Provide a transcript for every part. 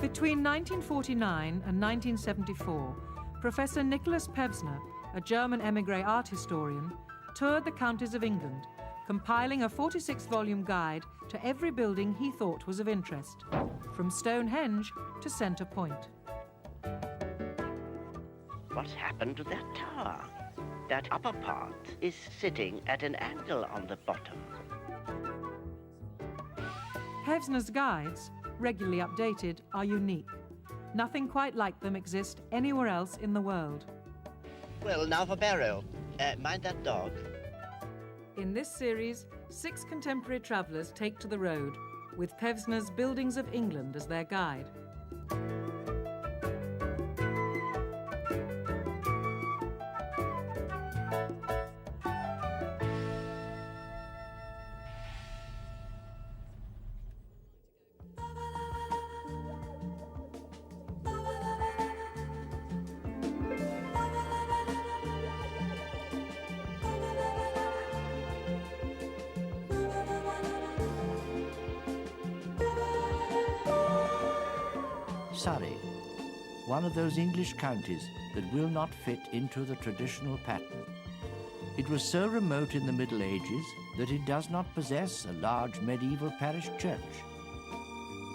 Between 1949 and 1974, Professor Nicholas Pevsner, a German émigré art historian, toured the counties of England, compiling a 46-volume guide to every building he thought was of interest, from Stonehenge to Centre Point. What's happened to that tower? That upper part is sitting at an angle on the bottom. Pevsner's guides, regularly updated, are unique. Nothing quite like them exists anywhere else in the world. Well, now for Barrow. Mind that dog. In this series, 6 contemporary travellers take to the road, with Pevsner's Buildings of England as their guide. Surrey, one of those English counties that will not fit into the traditional pattern. It was so remote in the Middle Ages that it does not possess a large medieval parish church.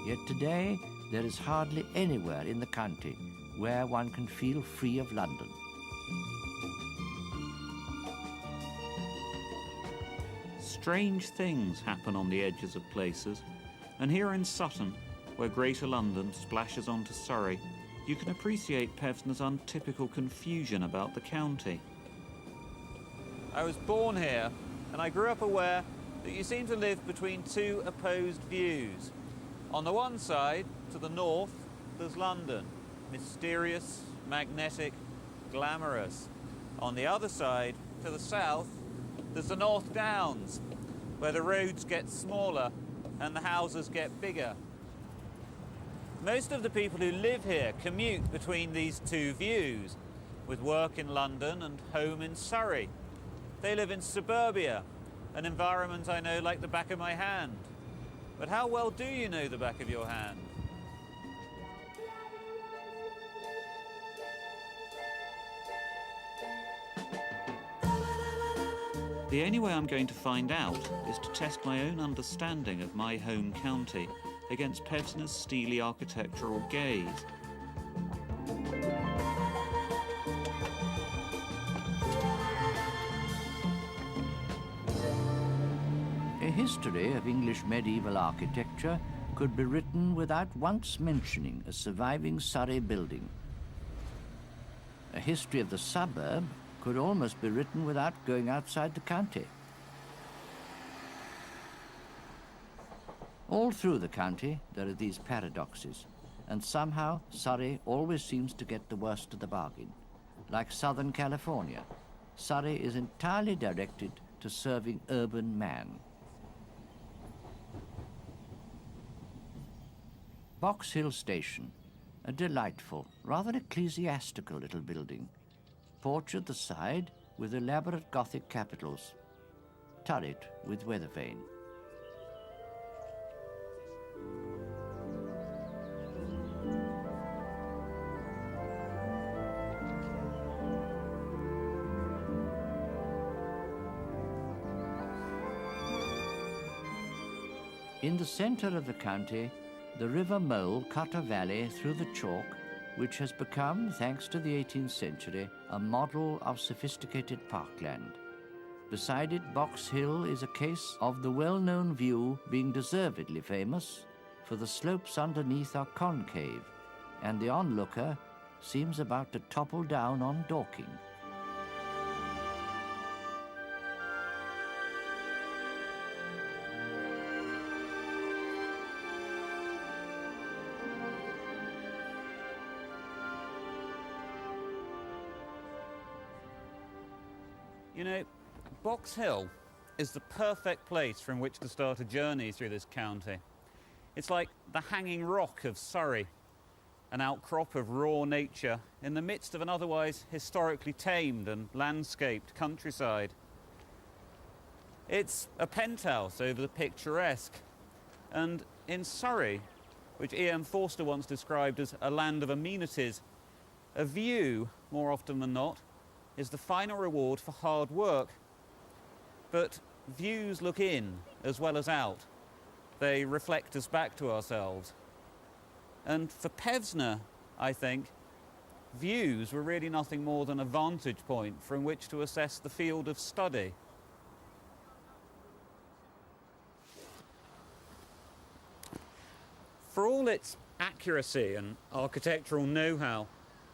Yet today there is hardly anywhere in the county where one can feel free of London. Strange things happen on the edges of places, and here in Sutton, where Greater London splashes onto Surrey, you can appreciate Pevsner's untypical confusion about the county. I was born here, and I grew up aware that you seem to live between 2 opposed views. On the one side, to the north, there's London, mysterious, magnetic, glamorous. On the other side, to the south, there's the North Downs, where the roads get smaller and the houses get bigger. Most of the people who live here commute between these 2 views, with work in London and home in Surrey. They live in suburbia, an environment I know like the back of my hand. But how well do you know the back of your hand? The only way I'm going to find out is to test my own understanding of my home county against Pevsner's steely architectural gaze. A history of English medieval architecture could be written without once mentioning a surviving Surrey building. A history of the suburb could almost be written without going outside the county. All through the county there are these paradoxes, and somehow Surrey always seems to get the worst of the bargain. Like Southern California, Surrey is entirely directed to serving urban man. Box Hill Station, a delightful, rather ecclesiastical little building. Porch at the side with elaborate Gothic capitals. Turret with weather vane. In the centre of the county, the River Mole cut a valley through the chalk, which has become, thanks to the 18th century, a model of sophisticated parkland. Beside it, Box Hill is a case of the well-known view being deservedly famous, for the slopes underneath are concave, and the onlooker seems about to topple down on Dorking. You know, Box Hill is the perfect place from which to start a journey through this county. It's like the hanging rock of Surrey, an outcrop of raw nature in the midst of an otherwise historically tamed and landscaped countryside. It's a penthouse over the picturesque, and in Surrey, which E.M. Forster once described as a land of amenities, a view, more often than not, is the final reward for hard work. But views look in as well as out. They reflect us back to ourselves. And for Pevsner, I think, views were really nothing more than a vantage point from which to assess the field of study. For all its accuracy and architectural know-how,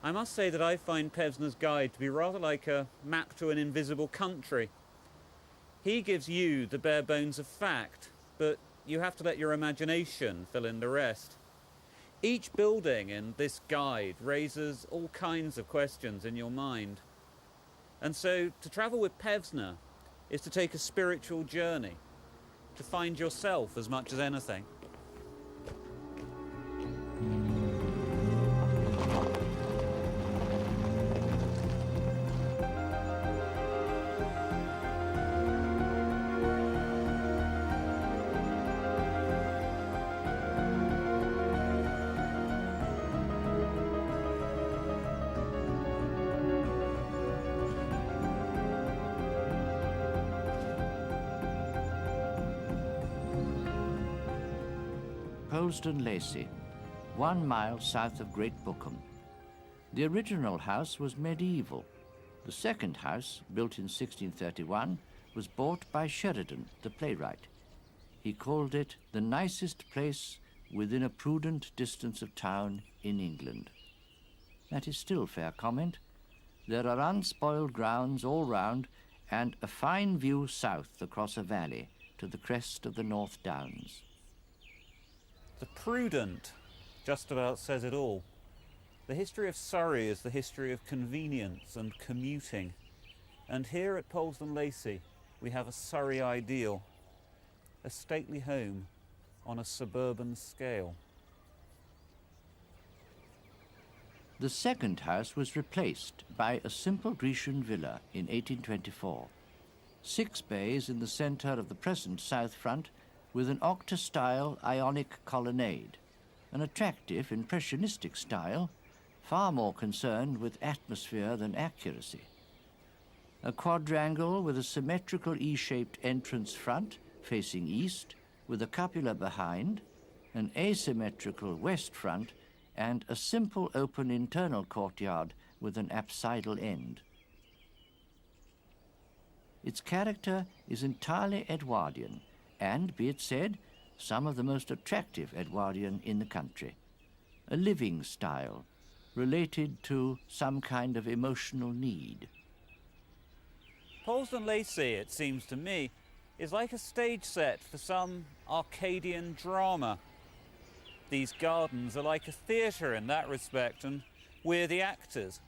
I must say that I find Pevsner's guide to be rather like a map to an invisible country. He gives you the bare bones of fact, but you have to let your imagination fill in the rest. Each building in this guide raises all kinds of questions in your mind. And so to travel with Pevsner is to take a spiritual journey, to find yourself as much as anything. Polesden Lacey, 1 mile south of Great Bookham. The original house was medieval. The second house, built in 1631, was bought by Sheridan, the playwright. He called it the nicest place within a prudent distance of town in England. That is still fair comment. There are unspoiled grounds all round and a fine view south across a valley to the crest of the North Downs. The prudent just about says it all. The history of Surrey is the history of convenience and commuting. And here at Polesden Lacey, we have a Surrey ideal, a stately home on a suburban scale. The second house was replaced by a simple Grecian villa in 1824. 6 bays in the centre of the present south front with an octa-style Ionic colonnade, an attractive impressionistic style, far more concerned with atmosphere than accuracy. A quadrangle with a symmetrical E-shaped entrance front facing east, with a cupola behind, an asymmetrical west front, and a simple open internal courtyard with an apsidal end. Its character is entirely Edwardian, and, be it said, some of the most attractive Edwardian in the country. A living style, related to some kind of emotional need. Polesden Lacey, it seems to me, is like a stage set for some Arcadian drama. These gardens are like a theatre in that respect, and we're the actors.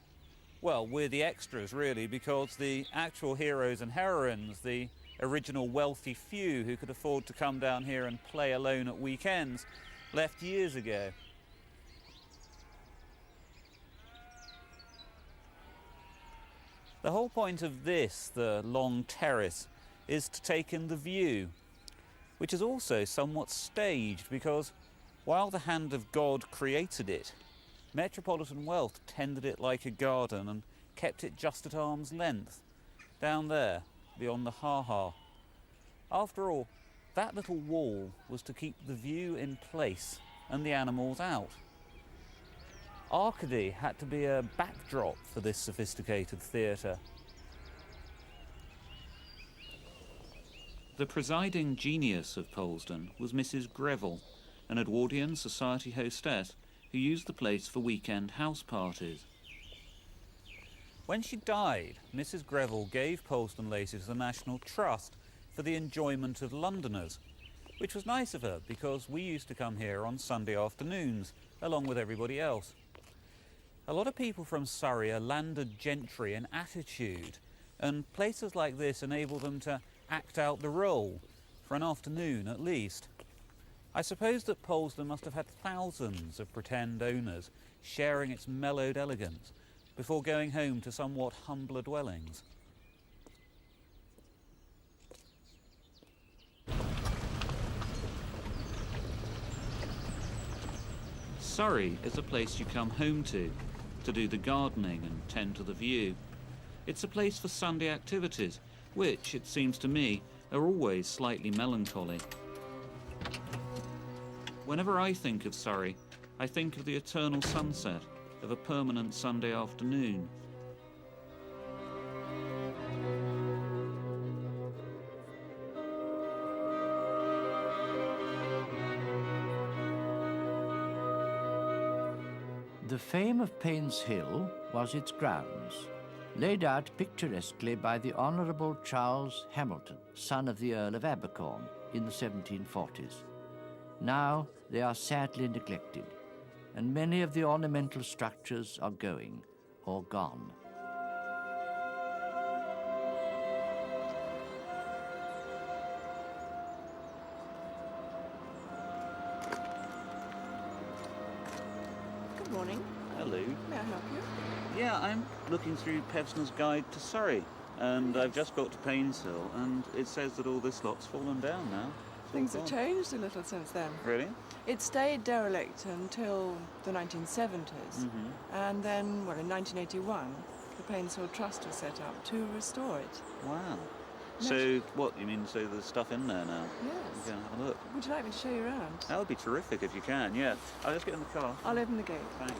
Well, we're the extras, really, because the actual heroes and heroines, the original wealthy few who could afford to come down here and play alone at weekends, left years ago. The whole point of this, the long terrace, is to take in the view, which is also somewhat staged because while the hand of God created it, metropolitan wealth tended it like a garden and kept it just at arm's length, down there, beyond the ha-ha. After all, that little wall was to keep the view in place and the animals out. Arcady had to be a backdrop for this sophisticated theatre. The presiding genius of Polesden was Mrs. Greville, an Edwardian society hostess who used the place for weekend house parties. When she died, Mrs. Greville gave Polesden Lacey to the National Trust for the enjoyment of Londoners, which was nice of her because we used to come here on Sunday afternoons, along with everybody else. A lot of people from Surrey are landed gentry in attitude, and places like this enable them to act out the role, for an afternoon at least. I suppose that Polesden must have had thousands of pretend owners sharing its mellowed elegance before going home to somewhat humbler dwellings. Surrey is a place you come home to do the gardening and tend to the view. It's a place for Sunday activities, which, it seems to me, are always slightly melancholy. Whenever I think of Surrey, I think of the eternal sunset of a permanent Sunday afternoon. The fame of Payne's Hill was its grounds, laid out picturesquely by the Honourable Charles Hamilton, son of the Earl of Abercorn, in the 1740s. Now they are sadly neglected, and many of the ornamental structures are going or gone. Good morning. Hello. May I help you? Yeah, I'm looking through Pevsner's Guide to Surrey, and I've just got to Payne's Hill, and it says that all this lot's fallen down now. It's all Things have gone. changed a little since then. Really? It stayed derelict until the 1970s, and then, well, in 1981, the Paynes Hill Trust was set up to restore it. Wow. So, what, you mean, so there's stuff in there now? Yes. You can have a look. Would you like me to show you around? That would be terrific if you can, yeah. I'll just get in the car. I'll open the gate. Thanks.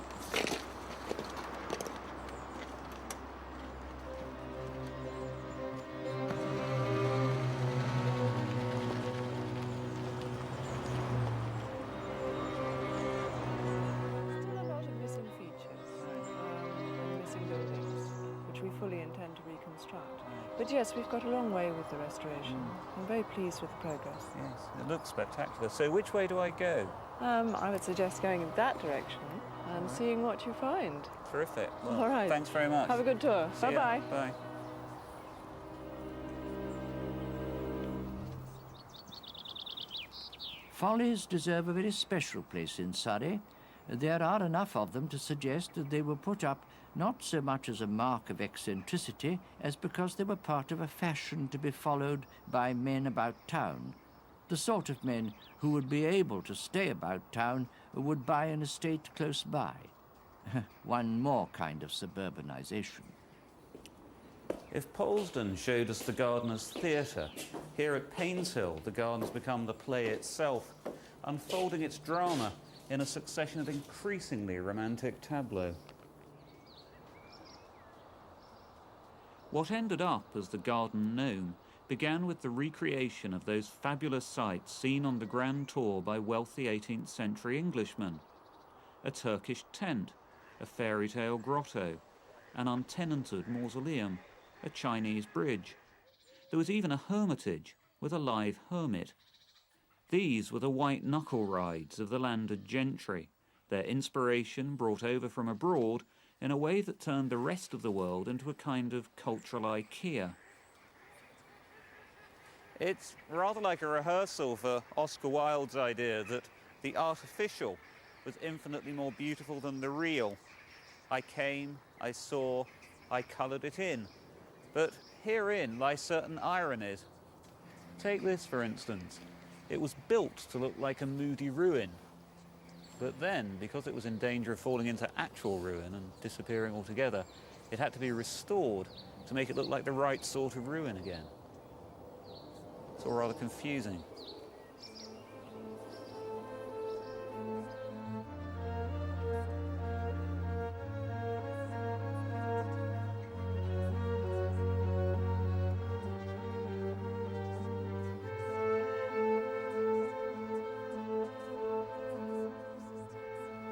Still a lot of missing features and missing buildings, which we fully intend to reconstruct. But yes, we've got a long way with the restoration. I'm very pleased with the progress. Yes, it looks spectacular. So which way do I go? I would suggest going in that direction and seeing what you find. Terrific. Well, All right. Thanks very much. Have a good tour. See ya. Bye-bye. Bye. Follies deserve a very special place in Surrey. There are enough of them to suggest that they were put up not so much as a mark of eccentricity as because they were part of a fashion to be followed by men about town. The sort of men who would be able to stay about town would buy an estate close by. One more kind of suburbanization. If Polesden showed us the Gardener's Theatre, here at Payne's Hill the garden's become the play itself, unfolding its drama in a succession of increasingly romantic tableaux. What ended up as the Garden Gnome began with the recreation of those fabulous sights seen on the Grand Tour by wealthy 18th century Englishmen. A Turkish tent, a fairy tale grotto, an untenanted mausoleum, a Chinese bridge. There was even a hermitage with a live hermit. These were the white knuckle rides of the landed gentry, their inspiration brought over from abroad in a way that turned the rest of the world into a kind of cultural IKEA. It's rather like a rehearsal for Oscar Wilde's idea that the artificial was infinitely more beautiful than the real. I came, I saw, I coloured it in. But herein lie certain ironies. Take this, for instance. It was built to look like a moody ruin. But then, because it was in danger of falling into actual ruin and disappearing altogether, it had to be restored to make it look like the right sort of ruin again. It's all rather confusing.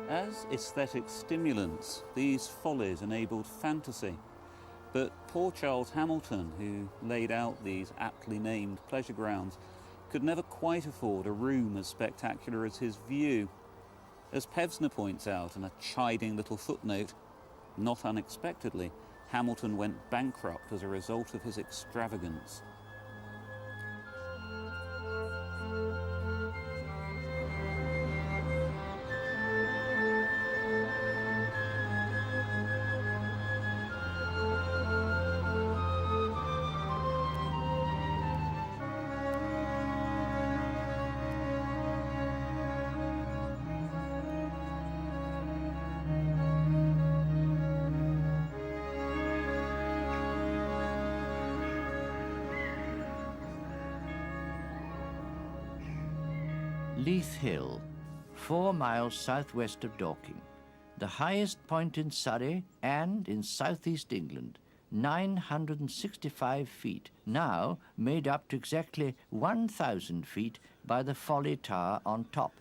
As aesthetic stimulants, these follies enabled fantasy. But poor Charles Hamilton, who laid out these aptly named pleasure grounds, could never quite afford a room as spectacular as his view. As Pevsner points out in a chiding little footnote, not unexpectedly, Hamilton went bankrupt as a result of his extravagance. Leith Hill, 4 miles southwest of Dorking, the highest point in Surrey and in southeast England, 965 feet, now made up to exactly 1,000 feet by the Folly Tower on top.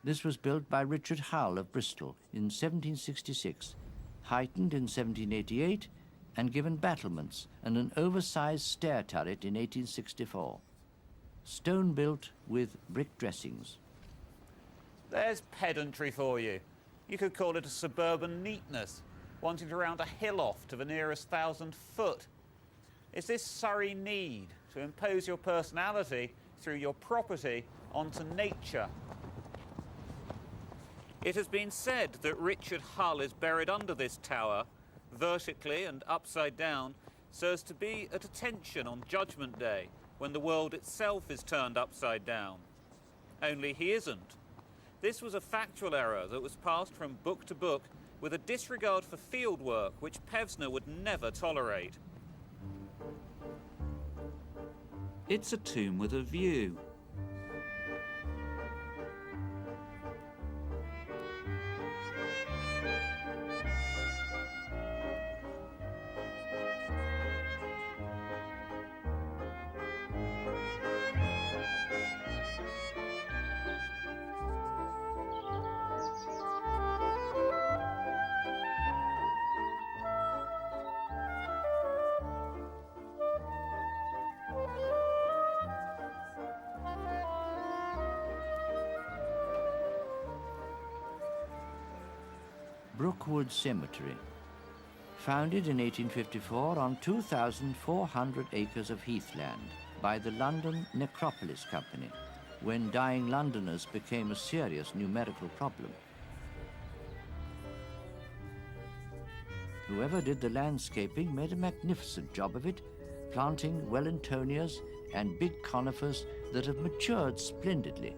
This was built by Richard Hull of Bristol in 1766, heightened in 1788, and given battlements and an oversized stair turret in 1864. Stone built with brick dressings. There's pedantry for you. You could call it a suburban neatness, wanting to round a hill off to the nearest 1,000 foot. Is this Surrey need to impose your personality through your property onto nature? It has been said that Richard Hull is buried under this tower, vertically and upside down, so as to be at attention on Judgment Day, when the world itself is turned upside down. Only he isn't. This was a factual error that was passed from book to book with a disregard for field work which Pevsner would never tolerate. It's a tomb with a view. Brookwood Cemetery, founded in 1854 on 2,400 acres of heathland by the London Necropolis Company, when dying Londoners became a serious numerical problem. Whoever did the landscaping made a magnificent job of it, planting Wellingtonias and big conifers that have matured splendidly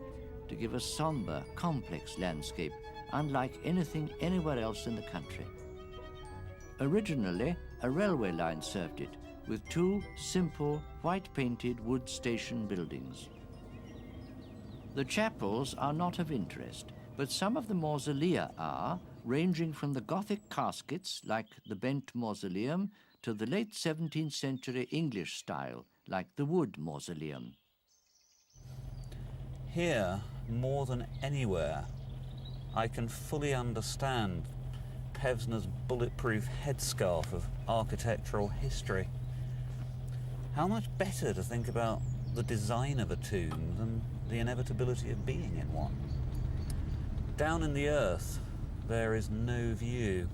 to give a somber, complex landscape unlike anything anywhere else in the country. Originally, a railway line served it, with 2 simple, white-painted wood station buildings. The chapels are not of interest, but some of the mausolea are, ranging from the Gothic caskets, like the Bent Mausoleum, to the late 17th century English style, like the Wood Mausoleum. Here, more than anywhere, I can fully understand Pevsner's bulletproof headscarf of architectural history. How much better to think about the design of a tomb than the inevitability of being in one. Down in the earth, there is no view.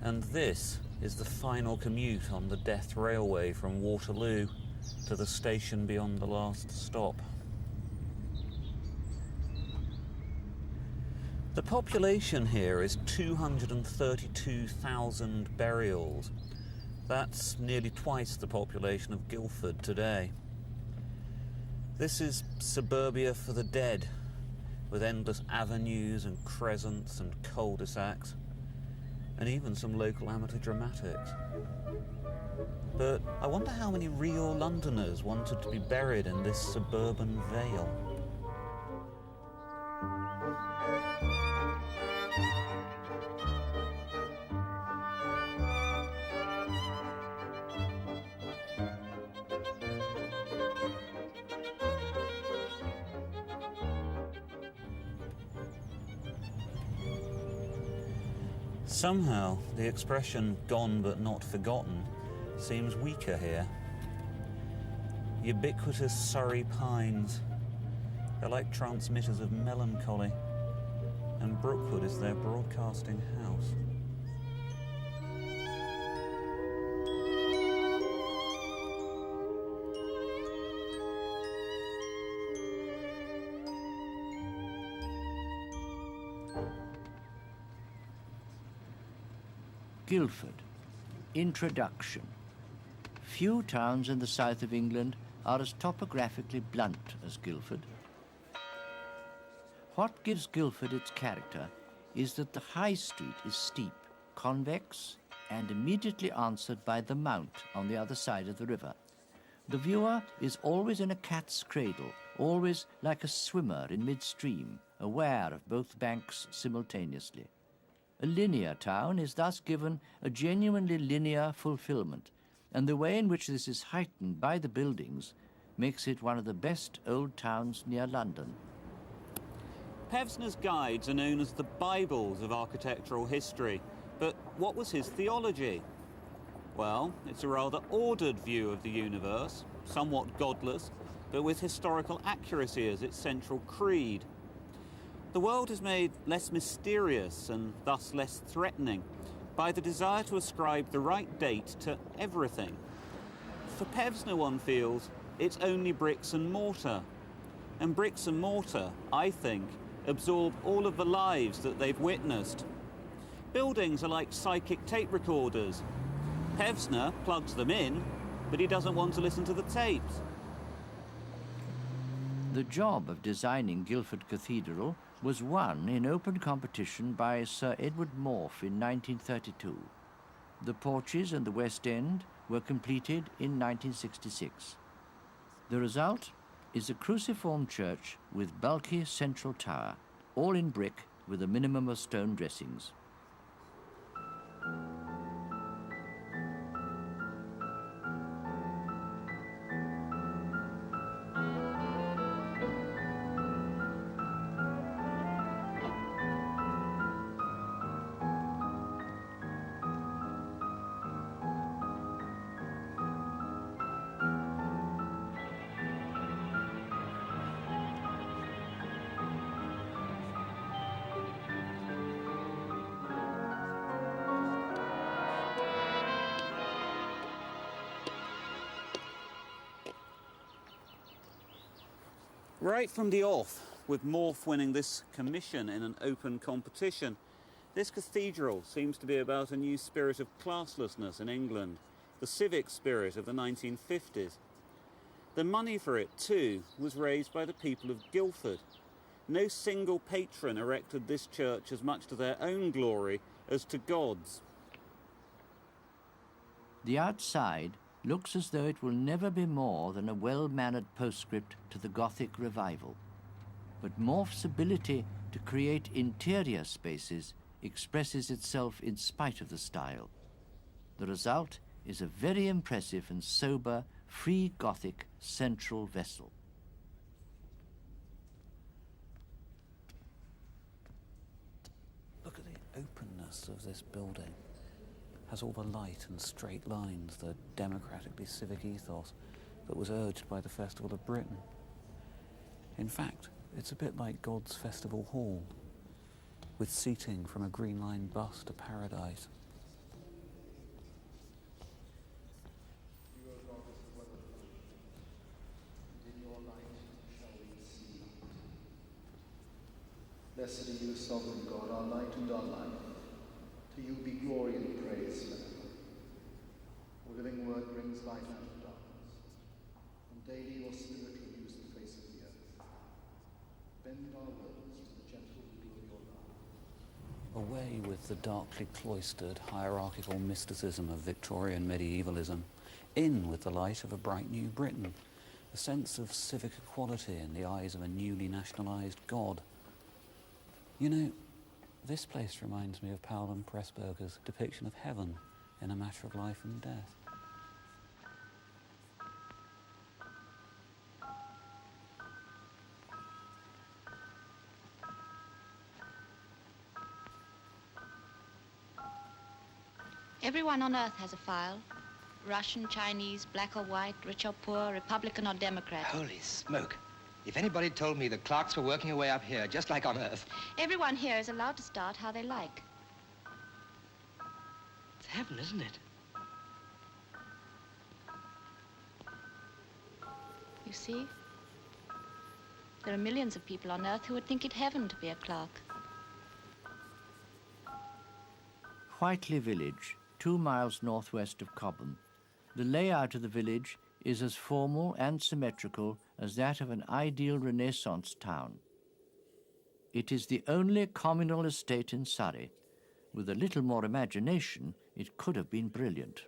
And this is the final commute on the Death Railway from Waterloo to the station beyond the last stop. The population here is 232,000 burials. That's nearly twice the population of Guildford today. This is suburbia for the dead, with endless avenues and crescents and cul-de-sacs, and even some local amateur dramatics. But I wonder how many real Londoners wanted to be buried in this suburban vale. Somehow, the expression "gone but not forgotten" seems weaker here. Ubiquitous Surrey pines. They're like transmitters of melancholy, and Brookwood is their broadcasting house. Guildford. Introduction. Few towns in the south of England are as topographically blunt as Guildford. What gives Guildford its character is that the High Street is steep, convex, and immediately answered by the Mount on the other side of the river, The viewer is always in a cat's cradle, always like a swimmer in midstream, aware of both banks simultaneously. A linear town is thus given a genuinely linear fulfillment, and the way in which this is heightened by the buildings makes it one of the best old towns near London. Pevsner's guides are known as the Bibles of architectural history, but what was his theology? Well, it's a rather ordered view of the universe, somewhat godless, but with historical accuracy as its central creed. The world is made less mysterious and thus less threatening by the desire to ascribe the right date to everything. For Pevsner, one feels, it's only bricks and mortar. And bricks and mortar, I think, absorb all of the lives that they've witnessed. Buildings are like psychic tape recorders. Pevsner plugs them in, but he doesn't want to listen to the tapes. The job of designing Guildford Cathedral was won in open competition by Sir Edward Morph in 1932. The porches and the West End were completed in 1966. The result is a cruciform church with bulky central tower, all in brick with a minimum of stone dressings. Right from the off, with Morph winning this commission in an open competition, this cathedral seems to be about a new spirit of classlessness in England, the civic spirit of the 1950s. The money for it, too, was raised by the people of Guildford. No single patron erected this church as much to their own glory as to God's. The outside looks as though it will never be more than a well-mannered postscript to the Gothic revival. But Morph's ability to create interior spaces expresses itself in spite of the style. The result is a very impressive and sober, free Gothic central vessel. Look at the openness of this building. Has all the light and straight lines, the democratically civic ethos that was urged by the Festival of Britain. In fact, it's a bit like God's Festival Hall, with seating from a Green Line bus to paradise. Blessed are you, sovereign God, our light and our life. To you be glory and praise forever. Your living word brings light out of darkness, and daily your spirit renews the face of the earth. Bend our wills to the gentle will of your love. Away with the darkly cloistered, hierarchical mysticism of Victorian medievalism. In with the light of a bright new Britain, a sense of civic equality in the eyes of a newly nationalised God. You know, this place reminds me of Powell and Pressburger's depiction of heaven in A Matter of Life and Death. Everyone on Earth has a file. Russian, Chinese, black or white, rich or poor, Republican or Democrat. Holy smoke. If anybody told me the clerks were working away up here, just like on Earth. Everyone here is allowed to start how they like. It's heaven, isn't it? You see? There are millions of people on Earth who would think it heaven to be a clerk. Whiteley Village, 2 miles northwest of Cobham. The layout of the village is as formal and symmetrical as that of an ideal Renaissance town. It is the only communal estate in Surrey. With a little more imagination, it could have been brilliant.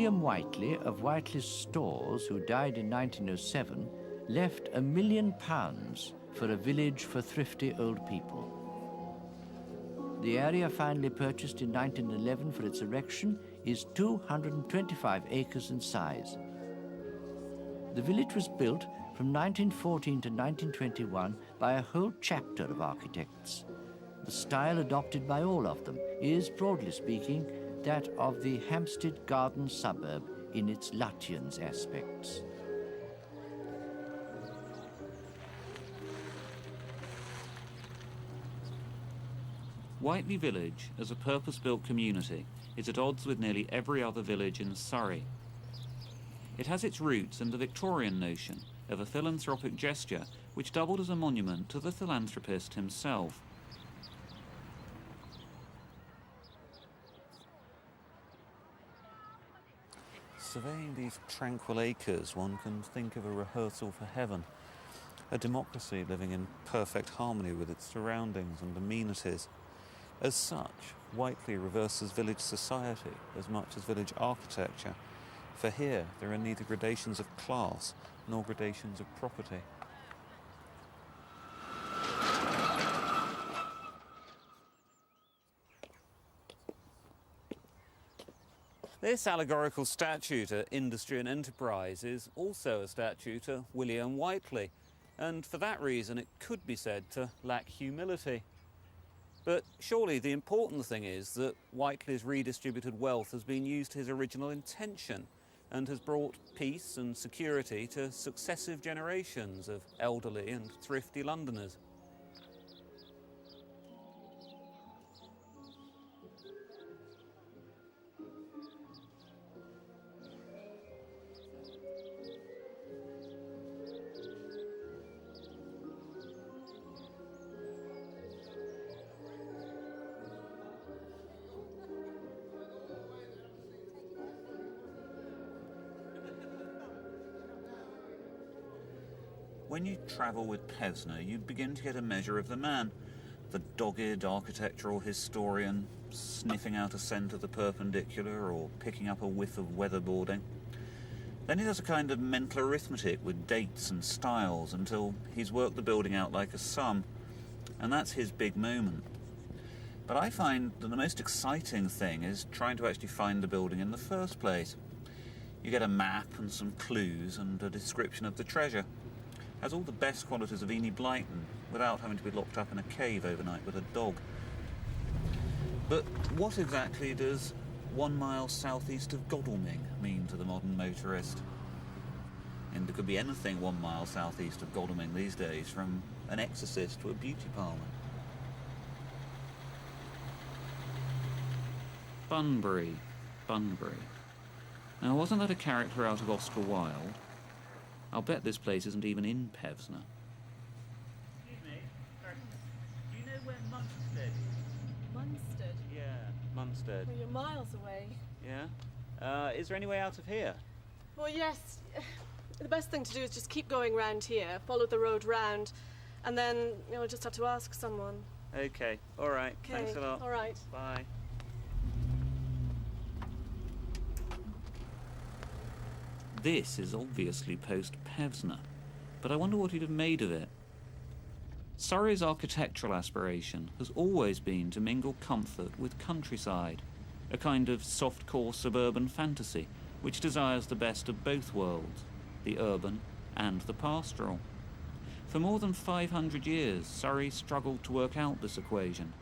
William Whiteley of Whiteley's Stores, who died in 1907, left £1 million for a village for thrifty old people. The area finally purchased in 1911 for its erection is 225 acres in size. The village was built from 1914 to 1921 by a whole chapter of architects. The style adopted by all of them is, broadly speaking, that of the Hampstead Garden suburb in its Lutyens aspects. Whiteley Village, as a purpose-built community, is at odds with nearly every other village in Surrey. It has its roots in the Victorian notion of a philanthropic gesture which doubled as a monument to the philanthropist himself. Surveying these tranquil acres, one can think of a rehearsal for heaven, a democracy living in perfect harmony with its surroundings and amenities. As such, Whiteley reverses village society as much as village architecture, for here there are neither gradations of class nor gradations of property. This allegorical statue to industry and enterprise is also a statue to William Whiteley, and for that reason it could be said to lack humility. But surely the important thing is that Whiteley's redistributed wealth has been used to his original intention and has brought peace and security to successive generations of elderly and thrifty Londoners. When you travel with Pevsner, you begin to get a measure of the man, the dogged architectural historian, sniffing out a scent of the perpendicular or picking up a whiff of weatherboarding. Then he does a kind of mental arithmetic with dates and styles until he's worked the building out like a sum, and that's his big moment. But I find that the most exciting thing is trying to actually find the building in the first place. You get a map and some clues and a description of the treasure. Has all the best qualities of Enid Blyton without having to be locked up in a cave overnight with a dog. But what exactly does 1 mile southeast of Godalming mean to the modern motorist? And there could be anything 1 mile southeast of Godalming these days, from an exorcist to a beauty parlour. Bunbury. Now, wasn't that a character out of Oscar Wilde? I'll bet this place isn't even in Pevsner. Excuse me, do you know where Munstead is? Munstead? Yeah, Munstead. Well, you're miles away. Yeah? Is there any way out of here? Well, yes. The best thing to do is just keep going round here, follow the road round, and then you'll just have to ask someone. Okay, all right. Okay. Thanks a lot. All right. Bye. This is obviously post-Pevsner, but I wonder what he'd have made of it. Surrey's architectural aspiration has always been to mingle comfort with countryside, a kind of soft-core suburban fantasy which desires the best of both worlds, the urban and the pastoral. For more than 500 years, Surrey struggled to work out this equation.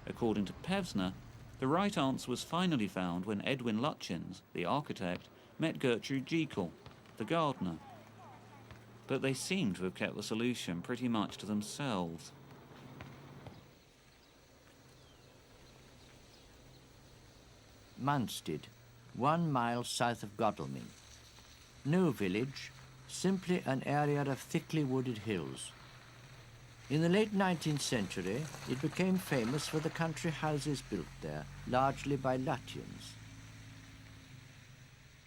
According to Pevsner, the right answer was finally found when Edwin Lutyens, the architect, met Gertrude Jekyll, the gardener. But they seem to have kept the solution pretty much to themselves. Munstead, 1 mile south of Godalming. No village, simply an area of thickly wooded hills. In the late 19th century, it became famous for the country houses built there, largely by Lutyens.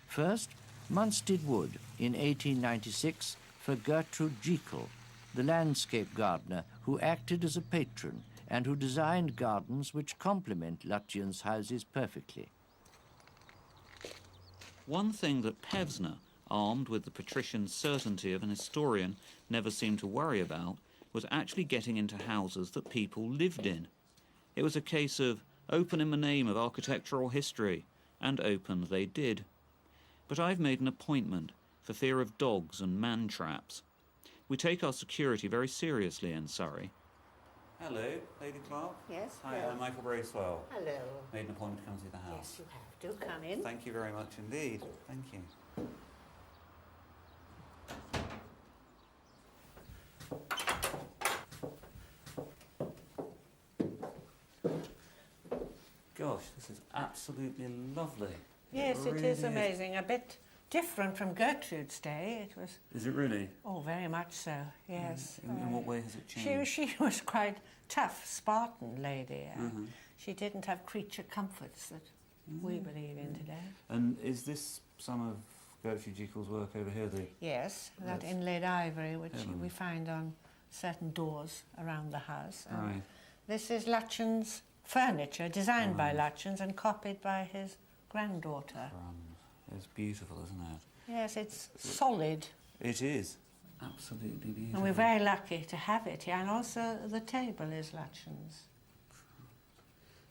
First, Munstead Wood in 1896 for Gertrude Jekyll, the landscape gardener who acted as a patron and who designed gardens which complement Lutyens' houses perfectly. One thing that Pevsner, armed with the patrician certainty of an historian, never seemed to worry about was actually getting into houses that people lived in. It was a case of open in the name of architectural history, and open they did. But I've made an appointment for fear of dogs and man-traps. We take our security very seriously in Surrey. Hello, Lady Clark. Yes. Hi, I'm Michael Bracewell. Hello. Made an appointment to come see the house. Yes, you have. Do come in. Thank you very much indeed. Thank you. Gosh, this is absolutely lovely. Yes, it really is amazing. A bit different from Gertrude's day. It was. Is it really? Oh, very much so. Yes. In what way has it changed? She was quite tough, Spartan lady. She didn't have creature comforts that we believe in today. And is this some of Gertrude Jekyll's work over here? Yes, that Yes. inlaid ivory which Heaven. we find on certain doors around the house. And Right. this is Lutyens' furniture, designed by Lutyens and copied by his granddaughter. It's beautiful, isn't it? Yes, it's solid. It is. Absolutely beautiful. And we're very lucky to have it here. And also the table is Lutyens.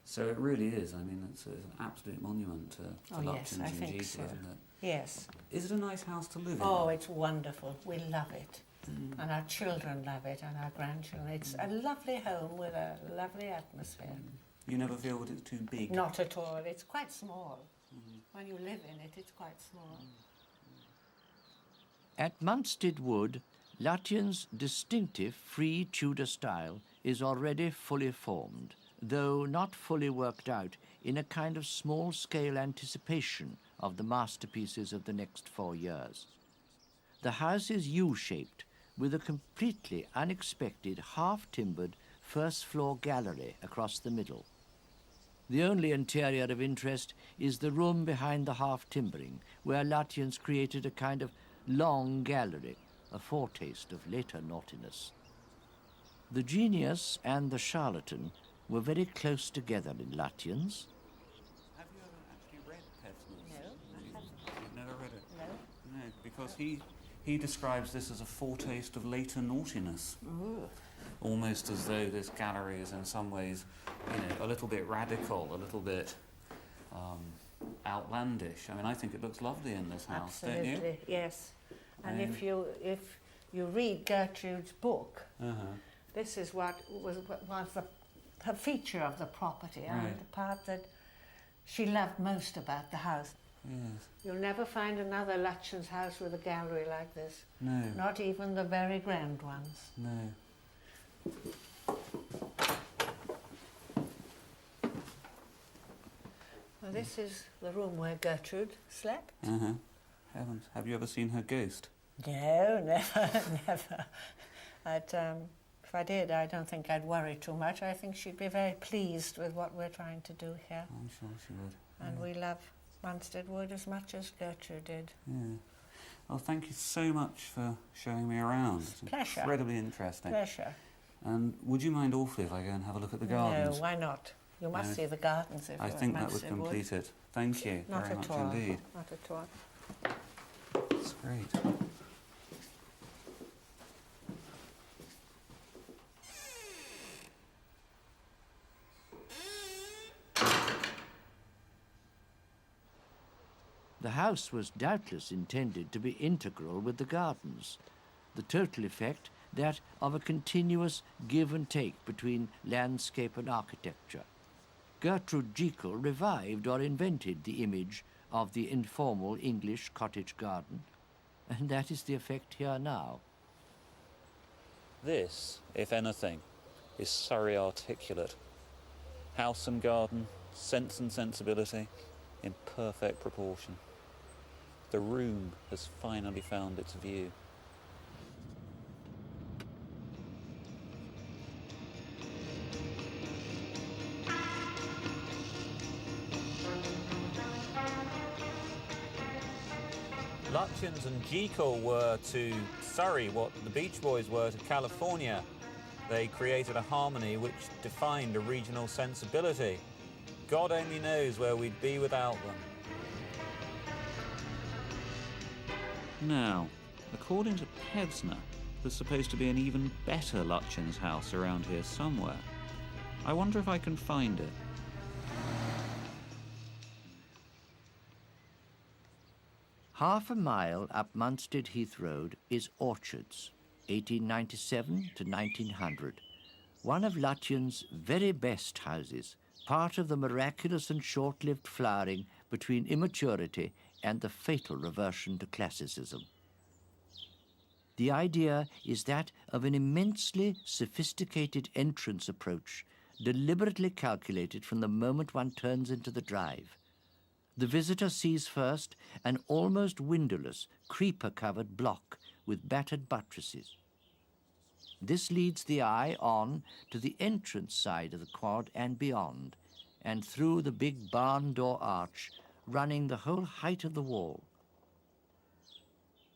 So it really is. I mean, it's an absolute monument to Oh, yes, Lutyens I and think Jekyll, so. isn't it? Yes. Is it a nice house to live in? Oh, it's wonderful. We love it. And our children love it, and our grandchildren. It's a lovely home with a lovely atmosphere. You never feel that it's too big? Not at all. It's quite small. When you live in it, it's quite small. At Munstead Wood, Lutyens' distinctive free Tudor style is already fully formed, though not fully worked out in a kind of small-scale anticipation of the masterpieces of the next 4 years. The house is U-shaped, with a completely unexpected half-timbered first-floor gallery across the middle. The only interior of interest is the room behind the half-timbering, where Lutyens created a kind of long gallery, a foretaste of later naughtiness. The genius and the charlatan were very close together in Lutyens. Have you ever actually read Pevsner's? No, I haven't. You've never read it? No. No, because he describes this as a foretaste of later naughtiness. Ooh. Almost as though this gallery is in some ways, a little bit radical, a little bit outlandish. I mean, I think it looks lovely in this house, Absolutely, don't you? yes. And if you read Gertrude's book, this is what was her feature of the property and Right. the part that she loved most about the house. Yes. You'll never find another Lutyens house with a gallery like this. No. Not even the very grand ones. No. Well, this is the room where Gertrude slept. Heavens. Have you ever seen her ghost? No, never, never. If I did, I don't think I'd worry too much. I think she'd be very pleased with what we're trying to do here. I'm sure she would. And we love Munstead Wood as much as Gertrude did. Yeah. Well, thank you so much for showing me around. It's Pleasure. incredibly interesting. Pleasure. And would you mind awfully if I go and have a look at the gardens? No, why not? You must No. see the gardens if I you're at think that would Munstead complete it. Thank you Not very at much all. indeed. Not at all. That's great. The house was doubtless intended to be integral with the gardens, the total effect that of a continuous give and take between landscape and architecture. Gertrude Jekyll revived or invented the image of the informal English cottage garden, and that is the effect here now. This, if anything, is Surrey articulate. House and garden, sense and sensibility, in perfect proportion. The room has finally found its view. Lutyens and Jekyll were to Surrey what the Beach Boys were to California. They created a harmony which defined a regional sensibility. God only knows where we'd be without them. Now, according to Pevsner, there's supposed to be an even better Lutyens house around here somewhere. I wonder if I can find it. Half a mile up Munstead Heath Road is Orchards, 1897 to 1900, one of Lutyens' very best houses, part of the miraculous and short-lived flowering between immaturity and the fatal reversion to classicism. The idea is that of an immensely sophisticated entrance approach, deliberately calculated from the moment one turns into the drive. The visitor sees first an almost windowless, creeper-covered block with battered buttresses. This leads the eye on to the entrance side of the quad and beyond, and through the big barn door arch running the whole height of the wall.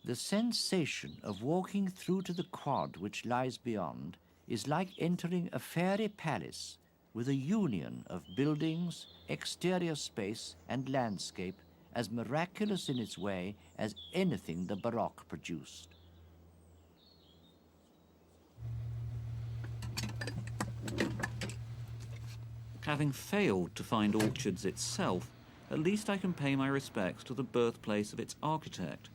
The sensation of walking through to the quad which lies beyond is like entering a fairy palace with a union of buildings, exterior space and landscape as miraculous in its way as anything the Baroque produced. Having failed to find Orchards itself, at least I can pay my respects to the birthplace of its architect.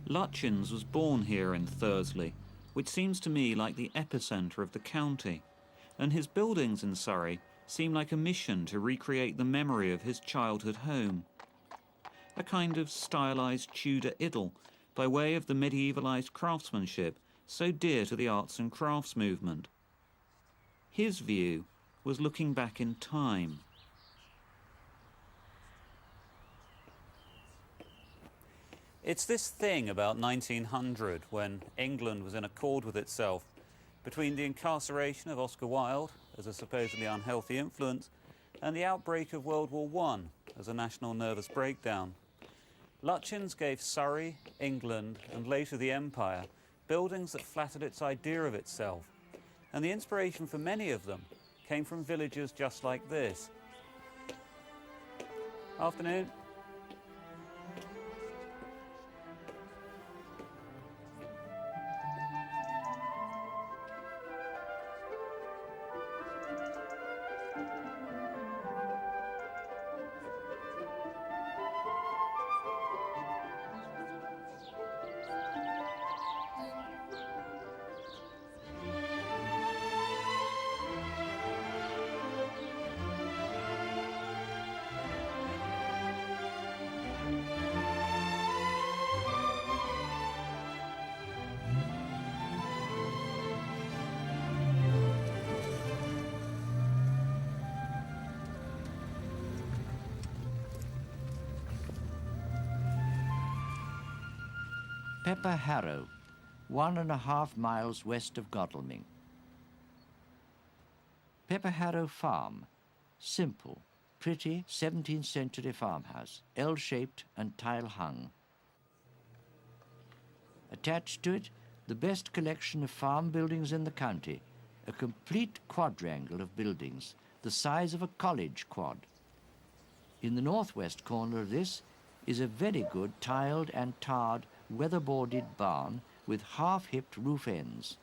Lutyens was born here in Thursley, which seems to me like the epicentre of the county, and his buildings in Surrey seem like a mission to recreate the memory of his childhood home. A kind of stylised Tudor idyll by way of the medievalised craftsmanship so dear to the arts and crafts movement. His view was looking back in time. It's this thing about 1900, when England was in accord with itself, between the incarceration of Oscar Wilde as a supposedly unhealthy influence and the outbreak of World War I as a national nervous breakdown. Lutyens gave Surrey, England, and later the Empire buildings that flattered its idea of itself, and the inspiration for many of them came from villages just like this. Afternoon. Pepper Harrow, 1.5 miles west of Godalming. Pepper Harrow Farm, simple, pretty 17th century farmhouse, L-shaped and tile-hung. Attached to it, the best collection of farm buildings in the county, a complete quadrangle of buildings, the size of a college quad. In the northwest corner of this is a very good tiled and tarred weatherboarded barn with half-hipped roof ends.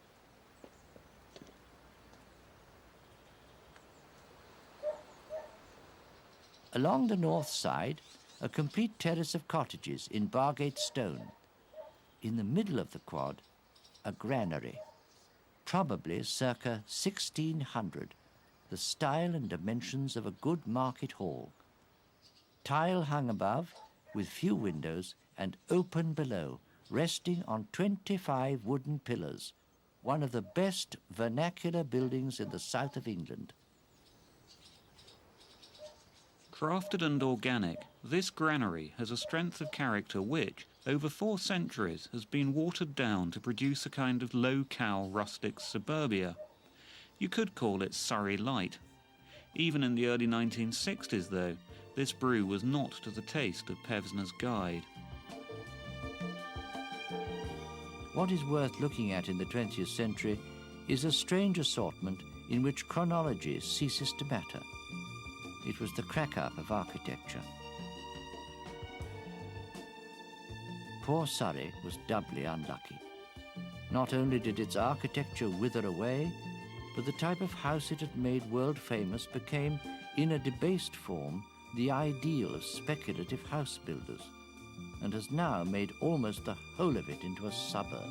Along the north side, a complete terrace of cottages in Bargate stone. In the middle of the quad, a granary, probably circa 1600, the style and dimensions of a good market hall. Tile hung above, with few windows, and open below, resting on 25 wooden pillars, one of the best vernacular buildings in the south of England. Crafted and organic, this granary has a strength of character which, over 4 centuries, has been watered down to produce a kind of low-cow rustic suburbia. You could call it Surrey light. Even in the early 1960s, though, this brew was not to the taste of Pevsner's guide. What is worth looking at in the 20th century is a strange assortment in which chronology ceases to matter. It was the crack-up of architecture. poor Surrey was doubly unlucky. Not only did its architecture wither away, but the type of house it had made world famous became, in a debased form, the ideal of speculative house builders, and has now made almost the whole of it into a suburb.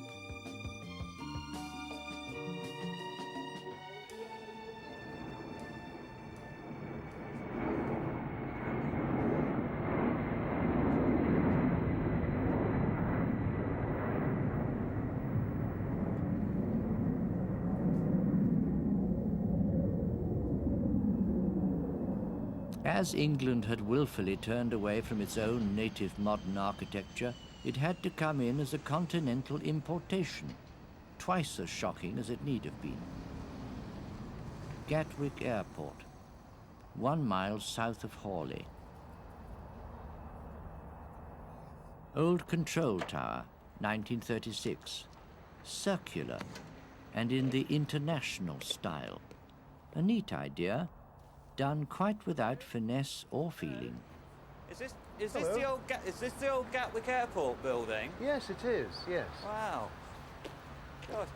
As England had willfully turned away from its own native modern architecture, it had to come in as a continental importation, twice as shocking as it need have been. Gatwick Airport, 1 mile south of Hawley. Old Control Tower, 1936, circular and in the international style. A neat idea, done quite without finesse or feeling. Is this the old Gatwick Airport building? Yes, it is, yes. Wow. God.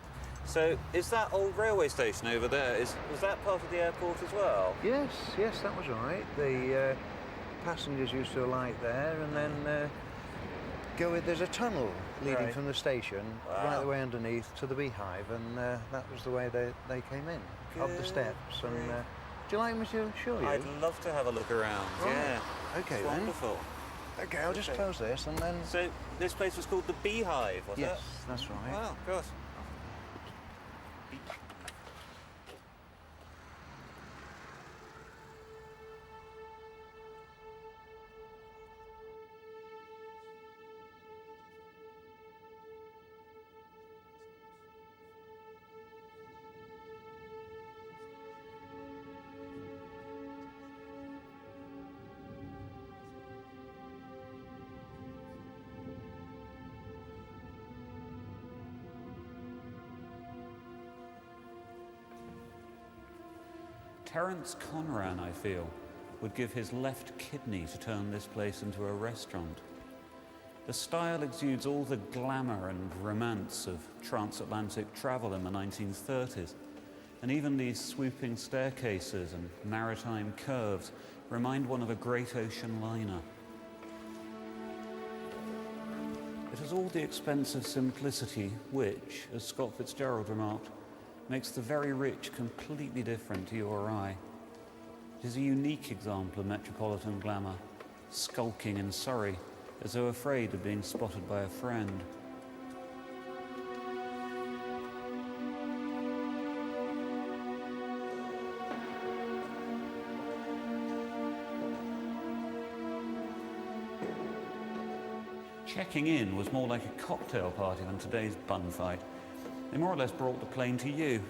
So is that old railway station over there? Was that part of the airport as well? Yes, that was right. The passengers used to alight there and then there's a tunnel leading from the station right the way underneath to the beehive, and that was the way they came in, up the steps. And do you like me to show you? I'd love to have a look around, yeah. Okay, it's then. Wonderful. Okay, I'll just close this and then... So this place was called the Beehive, was it? Yes, that's right. Wow, good. Terence Conran, I feel, would give his left kidney to turn this place into a restaurant. The style exudes all the glamour and romance of transatlantic travel in the 1930s, and even these swooping staircases and maritime curves remind one of a great ocean liner. It has all the expensive simplicity which, as Scott Fitzgerald remarked, makes the very rich completely different to you or I. It is a unique example of metropolitan glamour, skulking in Surrey as though afraid of being spotted by a friend. Checking in was more like a cocktail party than today's bun fight. They more or less brought the plane to you.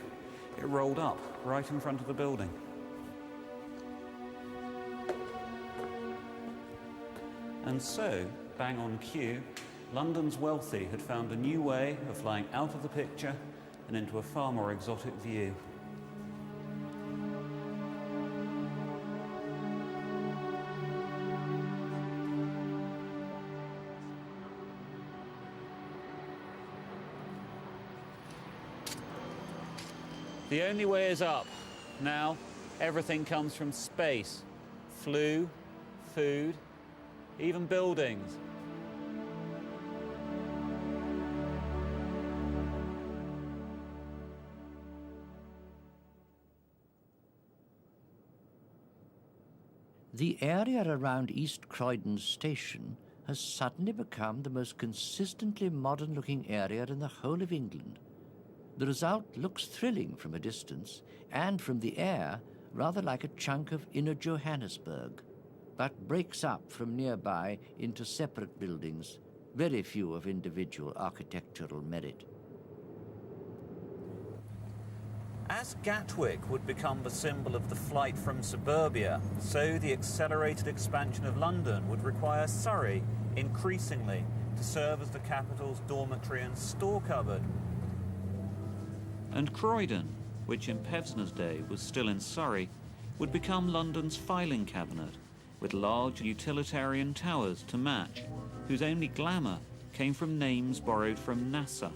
It rolled up right in front of the building. And so, bang on cue, London's wealthy had found a new way of flying out of the picture and into a far more exotic view. The only way is up. Now, everything comes from space. Flu, food, even buildings. The area around East Croydon Station has suddenly become the most consistently modern-looking area in the whole of England. The result looks thrilling from a distance, and from the air, rather like a chunk of inner Johannesburg, but breaks up from nearby into separate buildings, very few of individual architectural merit. As Gatwick would become the symbol of the flight from suburbia, so the accelerated expansion of London would require Surrey, increasingly, to serve as the capital's dormitory and store cupboard. And Croydon, which in Pevsner's day was still in Surrey, would become London's filing cabinet, with large utilitarian towers to match, whose only glamour came from names borrowed from NASA.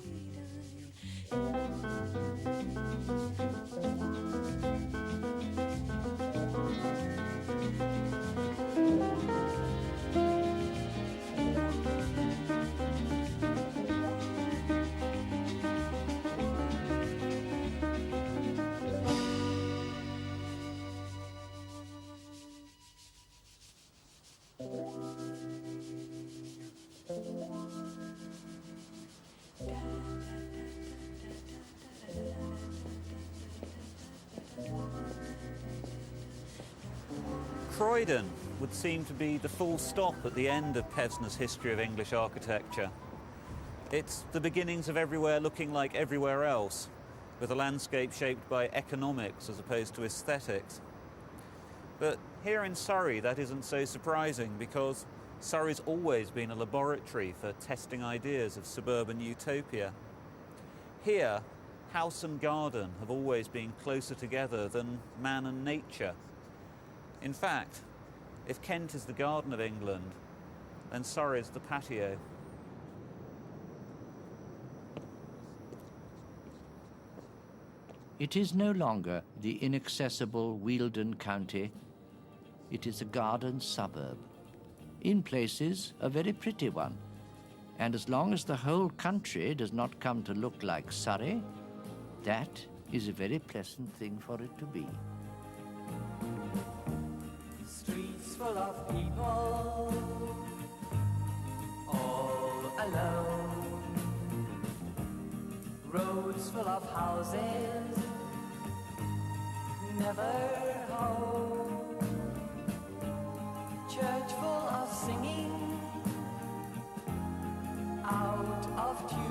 Croydon would seem to be the full stop at the end of Pevsner's history of English architecture. It's the beginnings of everywhere looking like everywhere else, with a landscape shaped by economics as opposed to aesthetics. But here in Surrey, that isn't so surprising, because Surrey's always been a laboratory for testing ideas of suburban utopia. Here, house and garden have always been closer together than man and nature. In fact, if Kent is the garden of England, then Surrey's the patio. It is no longer the inaccessible Wealden County. It is a garden suburb. In places, a very pretty one. And as long as the whole country does not come to look like Surrey, that is a very pleasant thing for it to be. Streets full of people, all alone. Roads full of houses, never home. Church full of singing, out of tune.